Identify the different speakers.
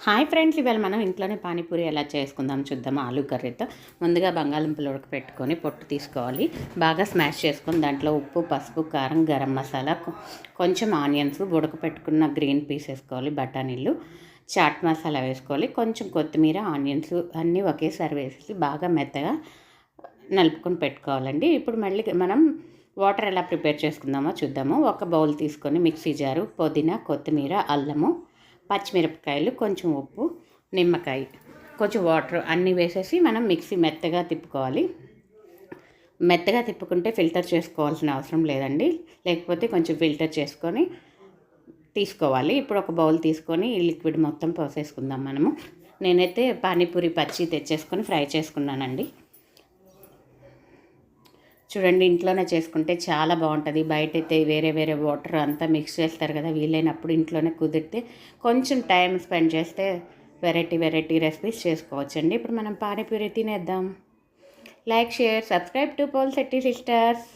Speaker 1: Hi friends, ఇవాళ మనం ఇంట్లోనే పానీపూరి ఎలా చేసుకుందాం చూద్దాం. ఆలూ కర్రీతో ముందుగా బంగాళదుంపలు ఉడకపెట్టుకొని పొట్టు తీసుకోవాలి. బాగా స్మాష్ చేసుకొని దాంట్లో ఉప్పు, పసుపు, కారం, గరం మసాలా, కొంచెం ఆనియన్స్, ఉడకపెట్టుకున్న గ్రీన్ పీస్ వేసుకోవాలి, బఠానీలు, చాట్ మసాలా వేసుకోవాలి, కొంచెం కొత్తిమీర, ఆనియన్స్ అన్నీ ఒకేసారి వేసేసి బాగా మెత్తగా నలుపుకొని పెట్టుకోవాలండి. ఇప్పుడు మళ్ళీ మనం వాటర్ ఎలా ప్రిపేర్ చేసుకుందామో చూద్దాము. ఒక బౌల్ తీసుకొని మిక్సీ జారు, పుదీనా, కొత్తిమీర, అల్లము, పచ్చిమిరపకాయలు, కొంచెం ఉప్పు, నిమ్మకాయ, కొంచెం వాటర్ అన్నీ వేసేసి మనం మిక్సీ మెత్తగా తిప్పుకోవాలి. మెత్తగా తిప్పుకుంటే ఫిల్టర్ చేసుకోవాల్సిన అవసరం లేదండి, లేకపోతే కొంచెం ఫిల్టర్ చేసుకొని తీసుకోవాలి. ఇప్పుడు ఒక బౌల్ తీసుకొని ఈ లిక్విడ్ మొత్తం పోసేసుకుందాం మనము. నేనైతే పానీపూరి పచ్చి తెచ్చేసుకొని ఫ్రై చేసుకున్నానండి. చూడండి, ఇంట్లోనే చేసుకుంటే చాలా బాగుంటుంది. బయటైతే వేరే వేరే వాటర్ అంతా మిక్స్ చేస్తారు కదా, వీలైనప్పుడు ఇంట్లోనే కుదిరితే కొంచెం టైం స్పెండ్ చేస్తే వెరైటీ రెసిపీస్ చేసుకోవచ్చండి. ఇప్పుడు మనం పానీపూరి తినేద్దాం. Like, share, subscribe to Pol Shetty sisters.